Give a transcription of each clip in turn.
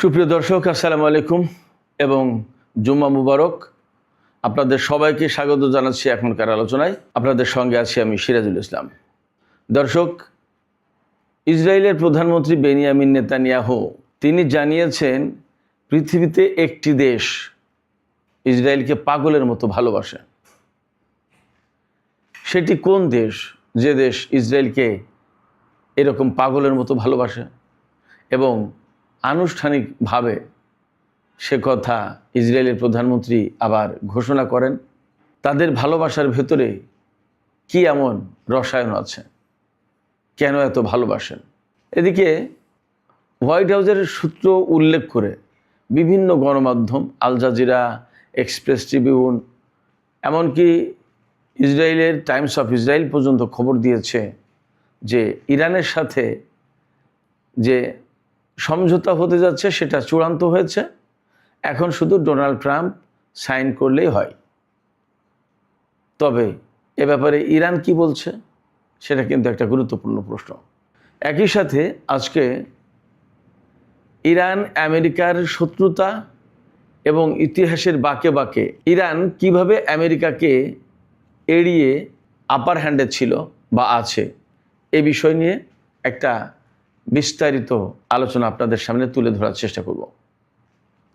সুপ্রিয় দর্শক, আসসালামু আলাইকুম এবং জুম্মা মুবারক। আপনাদের সবাইকে স্বাগত জানাচ্ছি এখনকার আলোচনায়। আপনাদের সঙ্গে আছি আমি সিরাজুল ইসলাম। দর্শক, ইসরায়েলের প্রধানমন্ত্রী বেনিয়ামিন নেতানিয়াহু তিনি জানিয়েছেন পৃথিবীতে একটি দেশ ইসরায়েলকে পাগলের মতো ভালোবাসে। সেটি কোন দেশ যে দেশ ইসরায়েলকে এরকম পাগলের মতো ভালোবাসে এবং আনুষ্ঠানিকভাবে সে কথা ইসরায়েলের প্রধানমন্ত্রী আবার ঘোষণা করেন? তাদের ভালোবাসার ভেতরে কি এমন রসায়ন আছে, কেন এত ভালোবাসেন? এদিকে হোয়াইট হাউসের সূত্র উল্লেখ করে বিভিন্ন গণমাধ্যম, আল জাজিরা, এক্সপ্রেস ট্রিবিউন, এমনকি ইসরায়েলের টাইমস অফ ইসরায়েল পর্যন্ত খবর দিয়েছে যে ইরানের সাথে যে সমঝোতা হতে যাচ্ছে সেটা চূড়ান্ত হয়েছে। এখন শুধু ডোনাল্ড ট্রাম্প সাইন করলেই হয়। তবে এ ব্যাপারে ইরান কি বলছে সেটা কিন্তু একটা গুরুত্বপূর্ণ প্রশ্ন। একই সাথে আজকে ইরান আমেরিকার শত্রুতা এবং ইতিহাসের বাঁকে বাঁকে ইরান কিভাবে আমেরিকাকে এড়িয়ে আপার হ্যান্ডে ছিল বা আছে, এ বিষয় নিয়ে একটা বিস্তারিত আলোচনা আপনাদের সামনে তুলে ধরার চেষ্টা করব।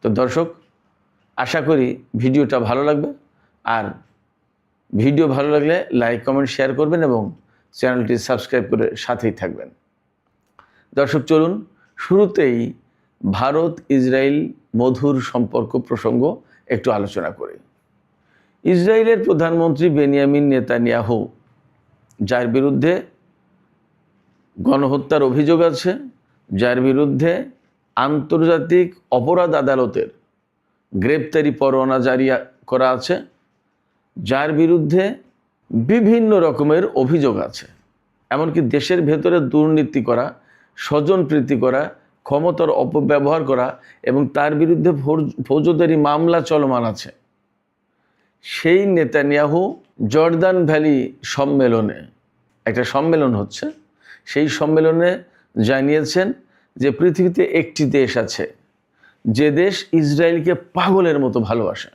তো দর্শক, আশা করি ভিডিওটা ভালো লাগবে, আর ভিডিও ভালো লাগলে লাইক, কমেন্ট, শেয়ার করবেন এবং চ্যানেলটি সাবস্ক্রাইব করে সাথেই থাকবেন। দর্শক, চলুন শুরুতেই ভারত ইসরায়েল মধুর সম্পর্ক প্রসঙ্গ একটু আলোচনা করি। ইসরায়েলের প্রধানমন্ত্রী বেনিয়ামিন নেতানিয়াহু, যার বিরুদ্ধে গণহত্যার অভিযোগ আছে, যার বিরুদ্ধে আন্তর্জাতিক অপরাধ আদালতের গ্রেপ্তারি পরোয়ানা জারি করা আছে, যার বিরুদ্ধে বিভিন্ন রকমের অভিযোগ আছে, এমনকি দেশের ভেতরে দুর্নীতি করা, স্বজনপ্রীতি করা, ক্ষমতার অপব্যবহার করা এবং তার বিরুদ্ধে ফৌজদারি মামলা চলমান আছে, সেই নেতানিয়াহু জর্দান ভ্যালি সম্মেলনে, একটা সম্মেলন হচ্ছে, সেই সম্মেলনে জানিয়েছেন যে পৃথিবীতে একটি দেশ আছে যে দেশ ইসরায়েলকে পাগলের মতো ভালোবাসে।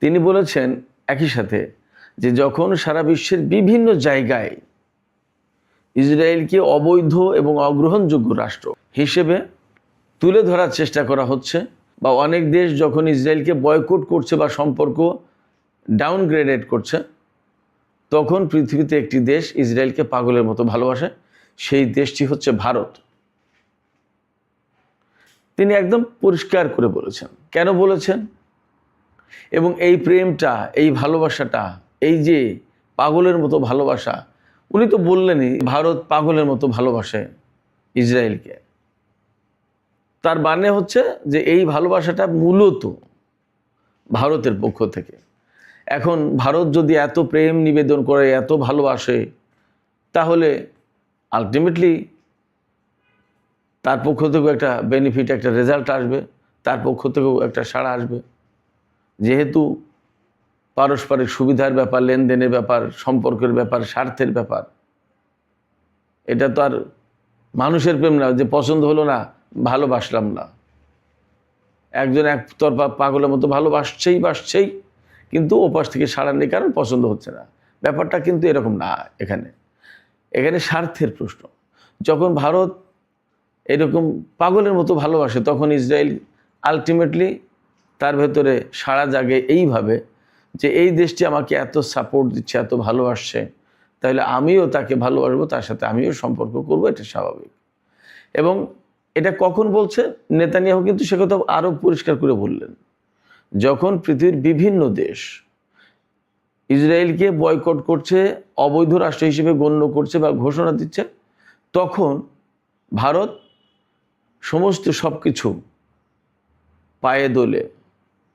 তিনি বলেছেন একই সাথে যে যখন সারা বিশ্বের বিভিন্ন জায়গায় ইসরায়েলকে অবৈধ এবং অগ্রহণযোগ্য রাষ্ট্র হিসেবে তুলে ধরার চেষ্টা করা হচ্ছে, বা অনেক দেশ যখন ইসরায়েলকে বয়কট করছে বা সম্পর্ক ডাউনগ্রেডেড করছে, তখন পৃথিবীতে একটি দেশ ইসরায়েলকে পাগলের মতো ভালোবাসে, সেই দেশটি হচ্ছে ভারত। তিনি একদম পরিষ্কার করে বলেছেন। কেন বলেছেন? এবং এই প্রেমটা, এই ভালোবাসাটা, এই যে পাগলের মতো ভালোবাসা, উনি তো বললেনই ভারত পাগলের মতো ভালোবাসে ইসরায়েলকে। তার মানে হচ্ছে যে এই ভালোবাসাটা মূলত ভারতের পক্ষ থেকে। এখন ভারত যদি এত প্রেম নিবেদন করে, এত ভালোবাসে, তাহলে আলটিমেটলি তার পক্ষ থেকেও একটা বেনিফিট, একটা রেজাল্ট আসবে, তার পক্ষ থেকেও একটা সাড়া আসবে। যেহেতু পারস্পরিক সুবিধার ব্যাপার, লেনদেনের ব্যাপার, সম্পর্কের ব্যাপার, স্বার্থের ব্যাপার, এটা তো আর মানুষের প্রেম না যে পছন্দ হলো না, ভালোবাসলাম না। একজন একতরফা পাগলের মতো ভালোবাসছেই, কিন্তু ওপাশ থেকে সাড়া নেই, কারণ পছন্দ হচ্ছে না। ব্যাপারটা কিন্তু এরকম না। এখানে স্বার্থের প্রশ্ন। যখন ভারত এরকম পাগলের মতো ভালোবাসে, তখন ইসরায়েল আলটিমেটলি তার ভেতরে সাড়া জাগে এইভাবে যে এই দেশটি আমাকে এত সাপোর্ট দিচ্ছে, এত ভালোবাসছে, তাহলে আমিও তাকে ভালোবাসবো, তার সাথে আমিও সম্পর্ক করবো, এটা স্বাভাবিক। এবং এটা কখন বলছে নেতানিয়াহু, কিন্তু সে কথা আরও পরিষ্কার করে বললেন যখন পৃথিবীর বিভিন্ন দেশ ইসরায়েলকে বয়কট করছে, অবৈধ রাষ্ট্র হিসেবে গণ্য করছে বা ঘোষণা দিচ্ছে, তখন ভারত সমস্ত সব কিছু পায়ে দোলে,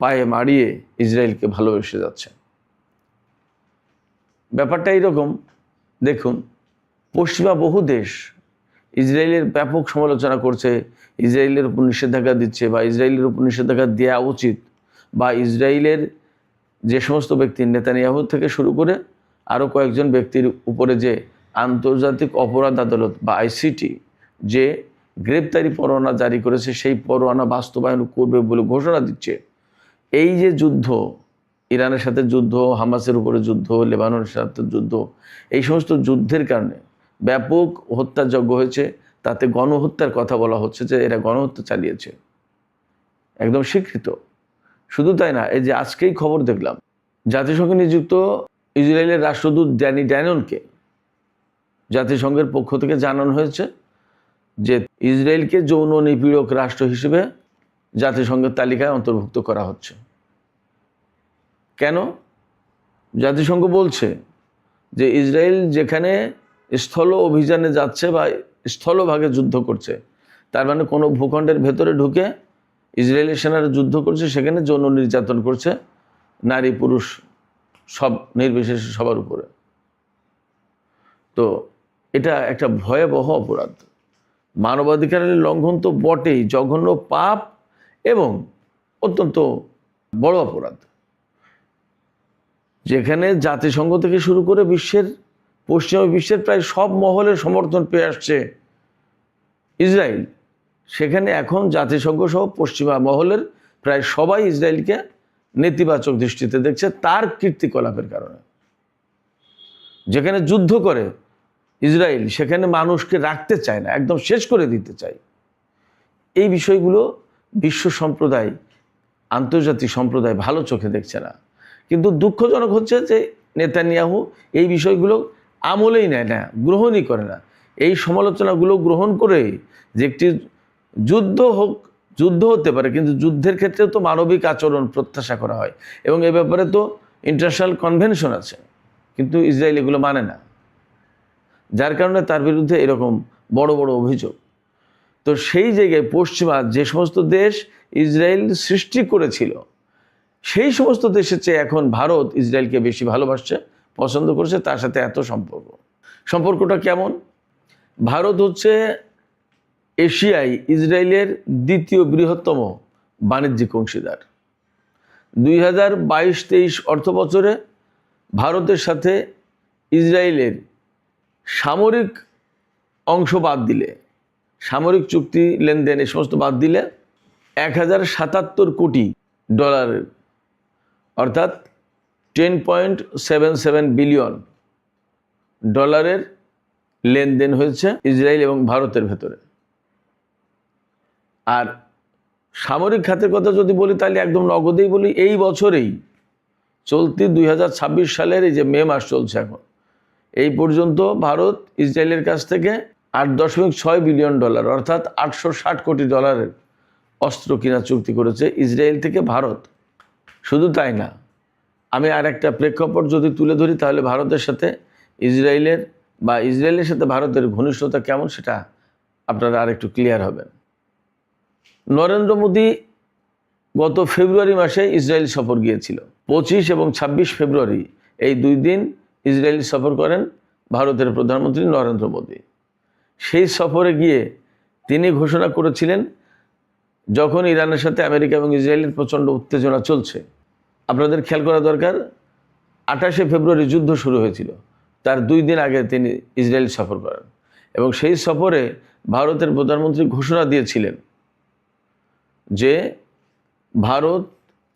পায়ে মারিয়ে ইসরায়েলকে ভালোবেসে যাচ্ছে। ব্যাপারটা এইরকম। দেখুন, পশ্চিমা বহু দেশ ইসরায়েলের ব্যাপক সমালোচনা করছে, ইসরায়েলের উপর নিষেধাজ্ঞা দিচ্ছে, বা ইসরায়েলের উপর নিষেধাজ্ঞা দেওয়া উচিত, বা ইসরায়েলের যে সমস্ত ব্যক্তি, নেতানিয়াহু থেকে শুরু করে আরও কয়েকজন ব্যক্তির উপরে যে আন্তর্জাতিক অপরাধ আদালত বা আইসিটি যে গ্রেপ্তারি পরোয়ানা জারি করেছে, সেই পরোয়ানা বাস্তবায়ন করবে বলে ঘোষণা দিচ্ছে। এই যে যুদ্ধ, ইরানের সাথে যুদ্ধ, হামাসের উপরে যুদ্ধ, লেবাননের সাথে যুদ্ধ, এই সমস্ত যুদ্ধের কারণে ব্যাপক হত্যাযজ্ঞ হয়েছে। তাতে গণহত্যার কথা বলা হচ্ছে যে এরা গণহত্যা চালিয়েছে, একদম স্বীকৃত। শুধু তাই না, এই যে আজকেই খবর দেখলাম, জাতিসংঘে নিযুক্ত ইসরায়েলের রাষ্ট্রদূত ড্যানি ড্যাননকে জাতিসংঘের পক্ষ থেকে জানানো হয়েছে যে ইসরায়েলকে যৌন নিপীড়ক রাষ্ট্র হিসেবে জাতিসংঘের তালিকায় অন্তর্ভুক্ত করা হচ্ছে। কেন? জাতিসংঘ বলছে যে ইসরায়েল যেখানে স্থল অভিযানে যাচ্ছে বা স্থলভাগে যুদ্ধ করছে, তার মানে কোনো ভূখণ্ডের ভেতরে ঢুকে ইসরায়েলি সেনারা যুদ্ধ করছে, সেখানে যৌন নির্যাতন করছে নারী পুরুষ সব নির্বিশেষে সবার উপরে। তো এটা একটা ভয়াবহ অপরাধ, মানবাধিকারের লঙ্ঘন তো বটেই, জঘন্য পাপ এবং অত্যন্ত বড় অপরাধ, যেখানে জাতিসংঘ থেকে শুরু করে পশ্চিমা বিশ্বের প্রায় সব মহলের সমর্থন পেয়ে আসছে ইসরায়েল, সেখানে এখন জাতিসংঘ সহ পশ্চিমা মহলের প্রায় সবাই ইসরায়েলকে নেতিবাচক দৃষ্টিতে দেখছে তার কীর্তিকলাপের কারণে। যেখানে যুদ্ধ করে ইসরায়েল, সেখানে মানুষকে রাখতে চায় না, একদম শেষ করে দিতে চায়। এই বিষয়গুলো বিশ্ব সম্প্রদায়, আন্তর্জাতিক সম্প্রদায় ভালো চোখে দেখছে না। কিন্তু দুঃখজনক হচ্ছে যে নেতানিয়াহু এই বিষয়গুলো আমলেই নেয় না, গ্রহণই করে না। এই সমালোচনাগুলো গ্রহণ করে যে একটি যুদ্ধ হোক, যুদ্ধ হতে পারে, কিন্তু যুদ্ধের ক্ষেত্রে তো মানবিক আচরণ প্রত্যাশা করা হয় এবং এ ব্যাপারে তো ইন্টারন্যাশনাল কনভেনশন আছে, কিন্তু ইসরায়েল এগুলো মানে না, যার কারণে তার বিরুদ্ধে এরকম বড় বড় অভিযোগ। তো সেই জায়গায় পশ্চিমা যে সমস্ত দেশ ইসরায়েল সৃষ্টি করেছিল, সেই সমস্ত দেশের চেয়ে এখন ভারত ইসরায়েলকে বেশি ভালোবাসছে, পছন্দ করছে, তার সাথে এত সম্পর্কটা কেমন? ভারত হচ্ছে এশিয়ায় ইসরায়েলের দ্বিতীয় বৃহত্তম বাণিজ্যিক অংশীদার। 2022-23 অর্থ বছরে ভারতের সাথে ইসরায়েলের সামরিক অংশ বাদ দিলে, সামরিক চুক্তি লেনদেন এ সমস্ত বাদ দিলে 1077 কোটি ডলারের, অর্থাৎ 10.77 বিলিয়ন ডলারের লেনদেন হয়েছে ইসরায়েল এবং ভারতের ভেতরে। আর সামরিক খাতের কথা যদি বলি তাহলে একদম নগদেই বলি, এই বছরেই চলতি 2026 সালের এই যে মে মাস চলছে এখন, এই পর্যন্ত ভারত ইসরায়েলের কাছ থেকে 8.6 বিলিয়ন ডলার অর্থাৎ 860 কোটি ডলারের অস্ত্র কিনা চুক্তি করেছে ইসরায়েল থেকে ভারত। শুধু তাই না, আমি আর একটা প্রেক্ষাপট যদি তুলে ধরি তাহলে ভারতের সাথে ইসরায়েলের সাথে ভারতের ঘনিষ্ঠতা কেমন সেটা আপনারা আর একটু ক্লিয়ার হবেন। নরেন্দ্র মোদী গত ফেব্রুয়ারি মাসে ইসরায়েল সফর গিয়েছিল। 25 এবং 26 ফেব্রুয়ারি এই 2 দিন ইসরায়েল সফর করেন ভারতের প্রধানমন্ত্রী নরেন্দ্র মোদী। সেই সফরে গিয়ে তিনি ঘোষণা করেছিলেন, যখন ইরানের সাথে আমেরিকা এবং ইসরায়েলের প্রচণ্ড উত্তেজনা চলছে, আপনাদের খেয়াল করা দরকার, 28 ফেব্রুয়ারি যুদ্ধ শুরু হয়েছিল, তার 2 দিন আগে তিনি ইসরায়েল সফর করেন এবং সেই সফরে ভারতের প্রধানমন্ত্রী ঘোষণা দিয়েছিলেন যে ভারত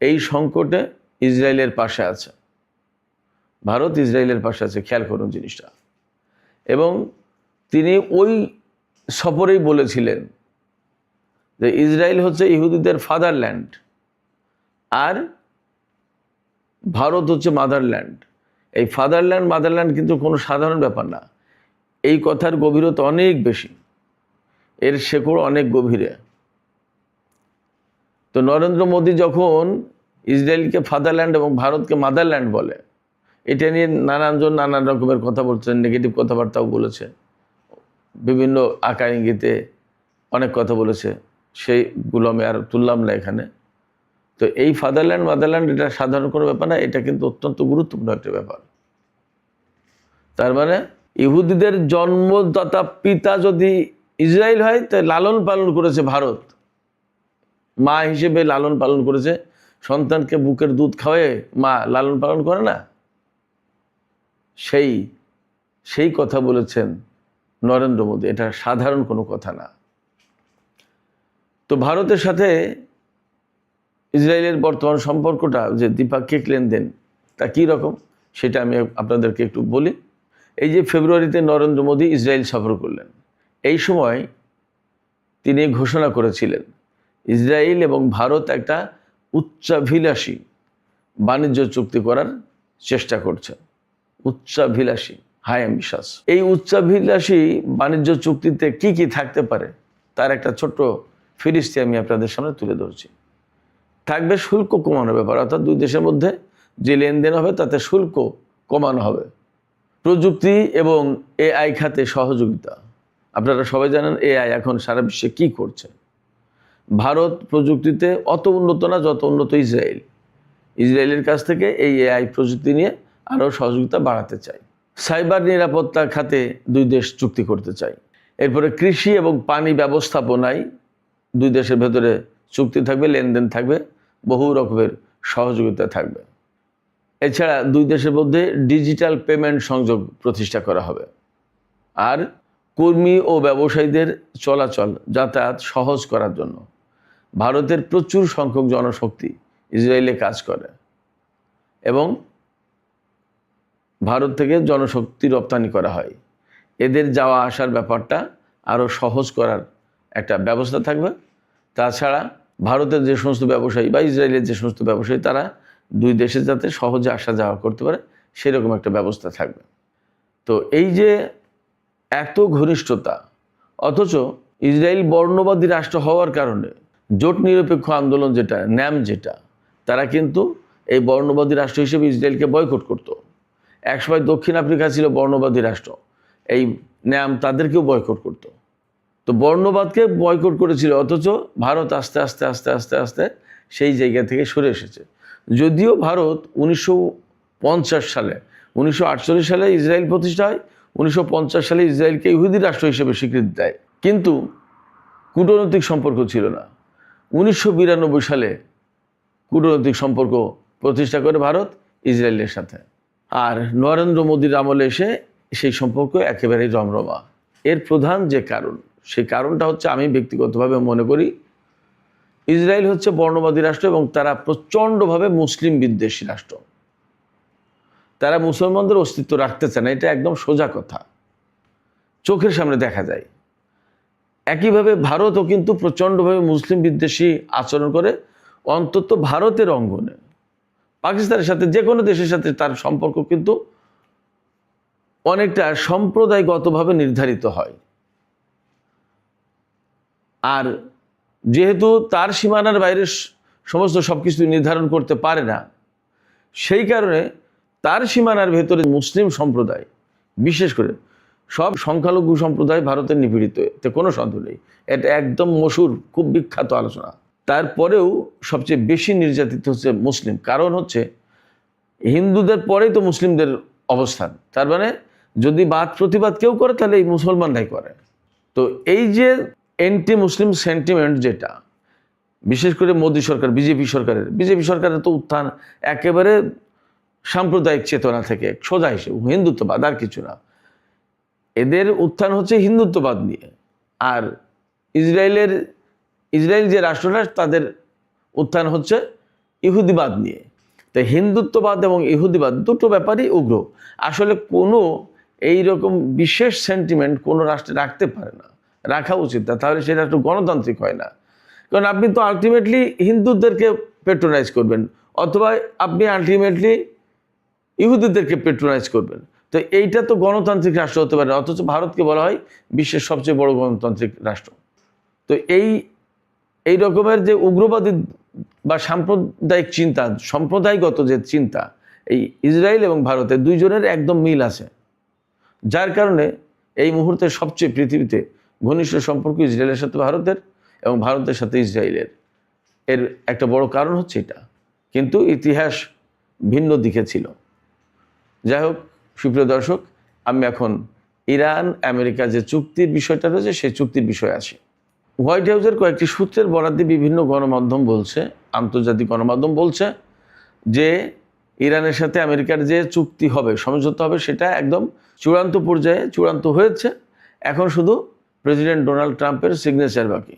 এই সংকটে ইসরায়েলের পাশে আছে, ভারত ইসরায়েলের পাশে আছে। খেয়াল করুন জিনিসটা। এবং তিনি ওই সফরেই বলেছিলেন যে ইসরায়েল হচ্ছে ইহুদিদের ফাদারল্যান্ড আর ভারত হচ্ছে মাদারল্যান্ড। এই মাদারল্যান্ড কিন্তু কোনো সাধারণ ব্যাপার না, এই কথার গভীরতা অনেক বেশি, এর শেকড় অনেক গভীরে। তো নরেন্দ্র মোদী যখন ইসরায়েলকে ফাদারল্যান্ড এবং ভারতকে মাদারল্যান্ড বলে, এটা নিয়ে নানানজন নানান রকমের কথা বলছেন, নেগেটিভ কথাবার্তাও বলেছে, বিভিন্ন আকার ইঙ্গিতে অনেক কথা বলেছে, সেইগুলো আমি আর তুললাম না এখানে। তো এই মাদারল্যান্ড এটা সাধারণ কোনো ব্যাপার না, এটা কিন্তু অত্যন্ত গুরুত্বপূর্ণ একটা ব্যাপার। তার মানে ইহুদিদের জন্মদাতা পিতা যদি ইসরায়েল হয়, তাই লালন পালন করেছে ভারত, মা হিসেবে লালন পালন করেছে। সন্তানকে বুকের দুধ খাওয়ায় মা লালন পালন করে না, সেই কথা বলেছেন নরেন্দ্র মোদী। এটা সাধারণ কোনো কথা না। তো ভারতের সাথে ইসরায়েলের বর্তমান সম্পর্কটা যে দ্বিপাক্ষিক লেনদেন তা কী রকম সেটা আমি আপনাদেরকে একটু বলি। এই যে ফেব্রুয়ারিতে নরেন্দ্র মোদী ইসরায়েল সফর করলেন, এই সময় তিনি ঘোষণা করেছিলেন ইসরায়েল এবং ভারত একটা উচ্চাভিলাষী বাণিজ্য চুক্তি করার চেষ্টা করছে। উচ্চাভিলাষী, হাই অ্যাম্বিশাস। এই উচ্চাভিলাষী বাণিজ্য চুক্তিতে কি কি থাকতে পারে তার একটা ছোট্ট ফিরিস্তি আমি আপনাদের সামনে তুলে ধরছি। থাকবে শুল্ক কমানোর ব্যাপার, অর্থাৎ দুই দেশের মধ্যে যে লেনদেন হবে তাতে শুল্ক কমানো হবে। প্রযুক্তি এবং এআই খাতে সহযোগিতা। আপনারা সবাই জানেন এআই এখন সারা বিশ্বে কী করছে। ভারত প্রযুক্তিতে অত উন্নত না যত উন্নত ইসরায়েল। ইসরায়েলের কাছ থেকে এই এআই প্রযুক্তি নিয়ে আরও সহযোগিতা বাড়াতে চায়। সাইবার নিরাপত্তা খাতে দুই দেশ চুক্তি করতে চায়। এরপরে কৃষি এবং পানি ব্যবস্থাপনায় দুই দেশের ভেতরে চুক্তি থাকবে, লেনদেন থাকবে, বহু রকমের সহযোগিতা থাকবে। এছাড়া দুই দেশের মধ্যে ডিজিটাল পেমেন্ট সংযোগ প্রতিষ্ঠা করা হবে। আর কর্মী ও ব্যবসায়ীদের চলাচল যাতায়াত সহজ করার জন্য ভারতের প্রচুর সংখ্যক জনশক্তি ইসরায়েলে কাজ করে এবং ভারত থেকে জনশক্তি রপ্তানি করা হয়। এদের যাওয়া আসার ব্যাপারটা আরও সহজ করার একটা ব্যবস্থা থাকবে। তাছাড়া ভারতের যে সমস্ত ব্যবসায়ী বা ইসরায়েলের যে সমস্ত ব্যবসায়ী তারা দুই দেশে যাতে সহজে আসা যাওয়া করতে পারে সেরকম একটা ব্যবস্থা থাকবে। তো এই যে এত ঘনিষ্ঠতা, অথচ ইসরায়েল বর্ণবাদী রাষ্ট্র হওয়ার কারণে জোট নিরপেক্ষ আন্দোলন যেটা ন্যাম যেটা, তারা কিন্তু এই বর্ণবাদী রাষ্ট্র হিসেবে ইসরায়েলকে বয়কট করত। একসময় দক্ষিণ আফ্রিকা ছিল বর্ণবাদী রাষ্ট্র, এই ন্যাম তাদেরকেও বয়কট করত। তো বর্ণবাদকে বয়কট করেছিল, অথচ ভারত আস্তে আস্তে আস্তে আস্তে আস্তে সেই জায়গা থেকে সরে এসেছে। যদিও ভারত 1950 সালে 1948 সালে ইসরায়েল প্রতিষ্ঠা হয়, 1950 সালে ইসরায়েলকে ইহুদি রাষ্ট্র হিসেবে স্বীকৃতি দেয়, কিন্তু কূটনৈতিক সম্পর্ক ছিল না। 1992 সালে কূটনৈতিক সম্পর্ক প্রতিষ্ঠা করে ভারত ইসরায়েলের সাথে। আর নরেন্দ্র মোদীর আমলে এসে সেই সম্পর্ক একেবারেই রমরমা। এর প্রধান যে কারণ, সেই কারণটা হচ্ছে, আমি ব্যক্তিগতভাবে মনে করি ইসরায়েল হচ্ছে বর্ণবাদী রাষ্ট্র এবং তারা প্রচণ্ডভাবে মুসলিম বিদ্বেষী রাষ্ট্র। তারা মুসলমানদের অস্তিত্ব রাখতে চায় না, এটা একদম সোজা কথা, চোখের সামনে দেখা যায়। একইভাবে ভারতও কিন্তু প্রচণ্ডভাবে মুসলিম বিদ্বেষী আচরণ করে, অন্তত ভারতের অঙ্গনে। পাকিস্তানের সাথে যে কোনো দেশের সাথে তার সম্পর্ক কিন্তু অনেকটা সম্প্রদায়গতভাবে নির্ধারিত হয়। আর যেহেতু তার সীমানার বাইরে সমস্ত সব কিছু নির্ধারণ করতে পারে না, সেই কারণে তার সীমানার ভেতরে মুসলিম সম্প্রদায়, বিশেষ করে সব সংখ্যালঘু সম্প্রদায় ভারতের নিপীড়িত, এতে কোনো সন্দেহ নেই। এটা একদম মশহুর, খুব বিখ্যাত আলোচনা। তারপরেও সবচেয়ে বেশি নির্যাতিত হচ্ছে মুসলিম। কারণ হচ্ছে হিন্দুদের পরেই তো মুসলিমদের অবস্থান। তার মানে যদি বাদ প্রতিবাদ কেউ করে তাহলে এই মুসলমানরাই করে। তো এই যে অ্যান্টি মুসলিম সেন্টিমেন্ট যেটা, বিশেষ করে মোদী সরকার, বিজেপি সরকারের তো উত্থান একেবারে সাম্প্রদায়িক চেতনা থেকে, সোজা হিসেবে হিন্দুত্ববাদ, আর কিছু না। এদের উত্থান হচ্ছে হিন্দুত্ববাদ নিয়ে। আর ইসরায়েল যে রাষ্ট্রটা, তাদের উত্থান হচ্ছে ইহুদিবাদ নিয়ে। তাই হিন্দুত্ববাদ এবং ইহুদিবাদ দুটো ব্যাপারই উগ্র। আসলে কোনো এইরকম বিশেষ সেন্টিমেন্ট কোনো রাষ্ট্রে রাখতে পারে না, রাখা উচিত না, তাহলে সেই রাষ্ট্র গণতান্ত্রিক হয় না। কারণ আপনি তো আলটিমেটলি হিন্দুদেরকে পেট্রোনাইজ করবেন, অথবা আপনি আলটিমেটলি ইহুদিদেরকে পেট্রোনাইজ করবেন। তো এইটা তো গণতান্ত্রিক রাষ্ট্র হতে পারে না, অথচ ভারতকে বলা হয় বিশ্বের সবচেয়ে বড় গণতান্ত্রিক রাষ্ট্র। তো এই রকমের যে উগ্রবাদী বা সাম্প্রদায়িক চিন্তা, সম্প্রদায়গত যে চিন্তা, এই ইসরায়েল এবং ভারতের দুইজনের একদম মিল আছে, যার কারণে এই মুহূর্তে সবচেয়ে পৃথিবীতে ঘনিষ্ঠ সম্পর্ক ইসরায়েলের সাথে ভারতের এবং ভারতের সাথে ইসরায়েলের। এর একটা বড় কারণ হচ্ছে এটা, কিন্তু ইতিহাস ভিন্ন দিকে ছিল। যাই হোক, সুপ্রিয় দর্শক, আমি এখন ইরান আমেরিকা যে চুক্তির বিষয়টা রয়েছে সেই চুক্তির বিষয়ে আসি। হোয়াইট হাউসের কয়েকটি সূত্রের বরাদ্দে বিভিন্ন গণমাধ্যম বলছে, আন্তর্জাতিক গণমাধ্যম বলছে যে ইরানের সাথে আমেরিকার যে চুক্তি হবে, সমঝোতা হবে, সেটা একদম চূড়ান্ত পর্যায়ে চূড়ান্ত হয়েছে। এখন শুধু প্রেসিডেন্ট ডোনাল্ড ট্রাম্পের সিগনেচার বাকি।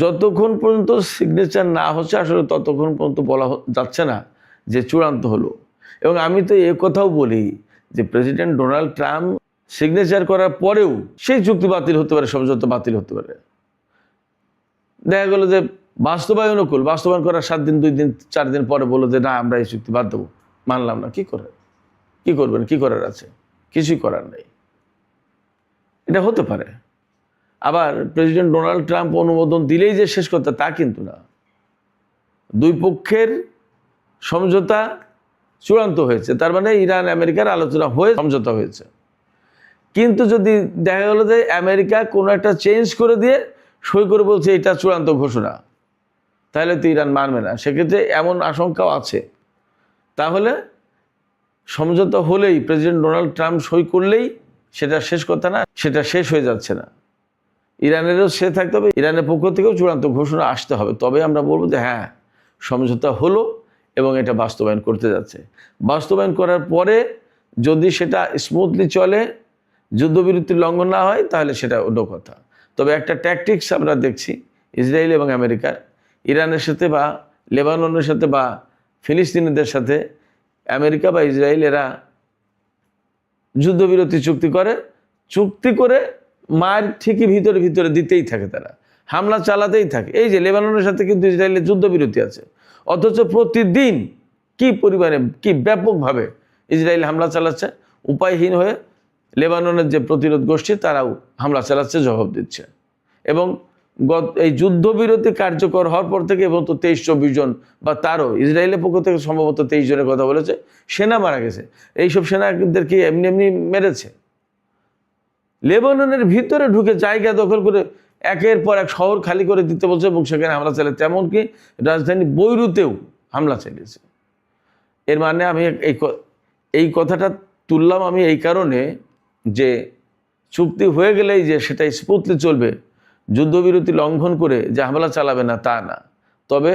যতক্ষণ পর্যন্ত সিগনেচার না হচ্ছে আসলে ততক্ষণ পর্যন্ত বলা যাচ্ছে না যে চূড়ান্ত হলো। এবং আমি তো এ কথাও বলি যে প্রেসিডেন্ট ডোনাল্ড ট্রাম্প সিগনেচার করার পরেও সেই চুক্তি বাতিল হতে পারে, সমঝোতা বাতিল হতে পারে। দেখা গেলো যে বাস্তবায়ন করার 7 দিন 2 দিন 4 দিন পরে বললো যে না আমরা এই চুক্তি বাদ দেবো, মানলাম না। কি করবেন, কি করার আছে? কিছুই করার নেই। এটা হতে পারে। আবার প্রেসিডেন্ট ডোনাল্ড ট্রাম্প অনুমোদন দিলেই যে শেষ কথা তা কিন্তু না। 2 পক্ষের সমঝোতা চূড়ান্ত হয়েছে, তার মানে ইরান আমেরিকার আলোচনা হয়ে সমঝোতা হয়েছে। কিন্তু যদি দেখা গেল যে আমেরিকা কোনো একটা চেঞ্জ করে দিয়ে সই করে বলছে এটা চূড়ান্ত ঘোষণা, তাহলে তো ইরান মানবে না। সেক্ষেত্রে এমন আশঙ্কাও আছে। তাহলে সমঝোতা হলেই প্রেসিডেন্ট ডোনাল্ড ট্রাম্প সই করলেই সেটা শেষ কথা না, সেটা শেষ হয়ে যাচ্ছে না। ইরানেরও সে থাকতে হবে, ইরানের পক্ষ থেকেও চূড়ান্ত ঘোষণা আসতে হবে। তবে আমরা বলবো যে হ্যাঁ, সমঝোতা হলো এবং এটা বাস্তবায়ন করতে যাচ্ছে। বাস্তবায়ন করার পরে যদি সেটা স্মুথলি চলে, যুদ্ধবিরতির লঙ্ঘন না হয়, তাহলে সেটা অন্য কথা। তবে একটা ট্যাকটিক্স আমরা দেখছি ইসরায়েল এবং আমেরিকার, ইরানের সাথে বা লেবাননের সাথে বা ফিলিস্তিনিদের সাথে আমেরিকা বা ইসরায়েল এরা যুদ্ধবিরতি চুক্তি করে মার ঠিকই ভিতরে দিতেই থাকে, তারা হামলা চালাতেই থাকে। এই যে লেবাননের সাথে কিন্তু ইসরায়েলের যুদ্ধবিরতি আছে, অথচ প্রতিদিন কি পরিমাণে কি ব্যাপকভাবে ইসরায়েল হামলা চালাচ্ছে। উপায়হীন হয়ে লেবাননের যে প্রতিরোধ গোষ্ঠী তারাও হামলা চালাচ্ছে, জবাব দিচ্ছে। এবং এই যুদ্ধবিরতি কার্যকর হওয়ার পর থেকে এবং তো 23-24 জন বা তারও ইসরায়েলের পক্ষ থেকে সম্ভবত 23 জনের কথা বলেছে সেনা মারা গেছে। এইসব সেনাদেরকে এমনি মেরেছে। লেবাননের ভিতরে ঢুকে জায়গা দখল করে একের পর এক শহর খালি করে দিতে বলছে এবং সেখানে হামলা চালাচ্ছে। এমনকি রাজধানী বৈরুতেও হামলা চালিয়েছে। এর মানে আমি এই কথাটা তুললাম আমি এই কারণে যে চুক্তি হয়ে গেলেই যে সেটা স্মুথলি চলবে, যুদ্ধবিরতি লঙ্ঘন করে যে হামলা চালাবে না তা না। তবে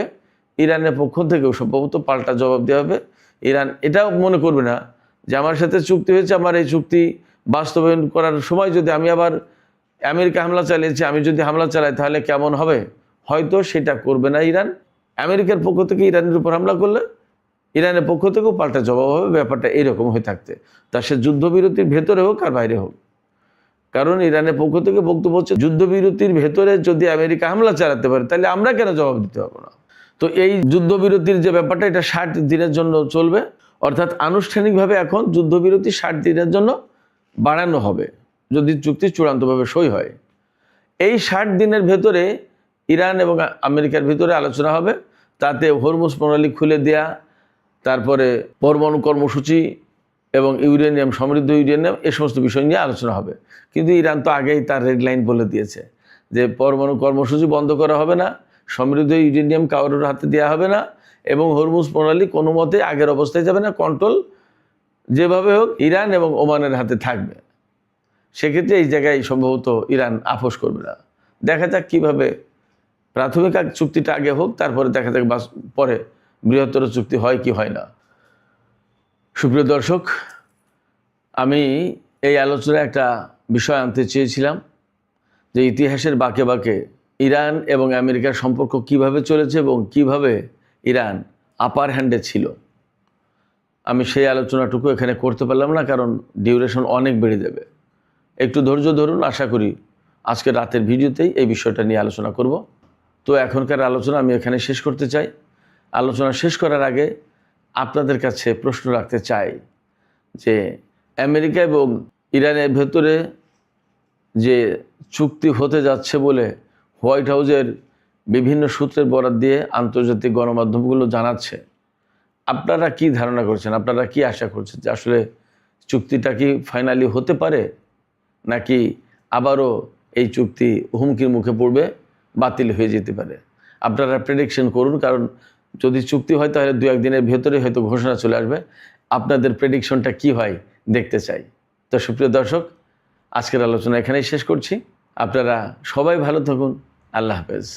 ইরানের পক্ষ থেকেও সম্ভবত পাল্টা জবাব দেওয়া হবে। ইরান এটাও মনে করবে না যে আমার সাথে চুক্তি হয়েছে, আমার এই চুক্তি বাস্তবায়ন করার সময় যদি আমি আবার আমেরিকা হামলা চালিয়েছি, আমি যদি হামলা চালাই তাহলে কেমন হবে, হয়তো সেটা করবে না ইরান। আমেরিকার পক্ষ থেকে ইরানের উপর হামলা করলে ইরানের পক্ষ থেকেও পাল্টা জবাব হবে। ব্যাপারটা এইরকম হয়ে থাকতে, তা সে যুদ্ধবিরতির ভেতরে হোক আর বাইরে হোক। কারণ ইরানের পক্ষ থেকে বক্তব্য হচ্ছে যুদ্ধবিরতির ভেতরে যদি আমেরিকা হামলা চালাতে পারে তাহলে আমরা কেন জবাব দিতে পারবো না। তো এই যুদ্ধবিরতির যে ব্যাপারটা, এটা 60 দিনের জন্য চলবে। অর্থাৎ আনুষ্ঠানিকভাবে এখন যুদ্ধবিরতি 60 দিনের জন্য বাড়ানো হবে যদি চুক্তি চূড়ান্তভাবে সই হয়। এই 60 দিনের ভেতরে ইরান এবং আমেরিকার ভিতরে আলোচনা হবে। তাতে হরমুজ প্রণালী খুলে দেয়া, তারপরে পরমাণু কর্মসূচি এবং ইউরেনিয়াম, সমৃদ্ধ ইউরেনিয়াম, এই সমস্ত বিষয় নিয়ে আলোচনা হবে। কিন্তু ইরান তো আগেই তার রেড লাইন বলে দিয়েছে যে পরমাণু কর্মসূচি বন্ধ করা হবে না, সমৃদ্ধ ইউরেনিয়াম কারোর হাতে দেওয়া হবে না, এবং হরমুজ প্রণালী কোনো মতে আগের অবস্থায় যাবে না, কন্ট্রোল যেভাবে হোক ইরান এবং ওমানের হাতে থাকবে। সেক্ষেত্রে এই জায়গায় সম্ভবত ইরান আপোস করবে না। দেখা যাক কীভাবে প্রাথমিক চুক্তিটা আগে হোক, তারপরে দেখা যাক পরে বৃহত্তর চুক্তি হয় কি হয় না। সুপ্রিয় দর্শক, আমি এই আলোচনায় একটা বিষয় আনতে চেয়েছিলাম যে ইতিহাসের বাঁকে বাঁকে ইরান এবং আমেরিকার সম্পর্ক কিভাবে চলেছে এবং কিভাবে ইরান আপার হ্যান্ডে ছিল। আমি সেই আলোচনাটুকু এখানে করতে পারলাম না, কারণ ডিউরেশন অনেক বেড়ে যাবে। একটু ধৈর্য ধরুন, আশা করি আজকে রাতের ভিডিওতেই এই বিষয়টা নিয়ে আলোচনা করব। তো এখনকার আলোচনা আমি এখানে শেষ করতে চাই। আলোচনা শেষ করার আগে আপনাদের কাছে প্রশ্ন রাখতে চাই যে আমেরিকা এবং ইরানের ভেতরে যে চুক্তি হতে যাচ্ছে বলে হোয়াইট হাউসের বিভিন্ন সূত্রের বরাত দিয়ে আন্তর্জাতিক গণমাধ্যমগুলো জানাচ্ছে, আপনারা কি ধারণা করছেন, আপনারা কি আশা করছেন যে আসলে চুক্তিটা কি ফাইনালি হতে পারে, নাকি আবারও এই চুক্তি হুমকির মুখে পড়বে, বাতিল হয়ে যেতে পারে? আপনারা প্রেডিকশন করুন, কারণ যদি চুক্তি হয় তাহলে 2-1 দিনের ভেতরে হয়তো ঘোষণা চলে আসবে। আপনাদের প্রেডিকশনটা কি হয় দেখতে চাই। তো সুপ্রিয় দর্শক, আজকের আলোচনা এখানেই শেষ করছি। আপনারা সবাই ভালো থাকুন। আল্লাহ হাফেজ।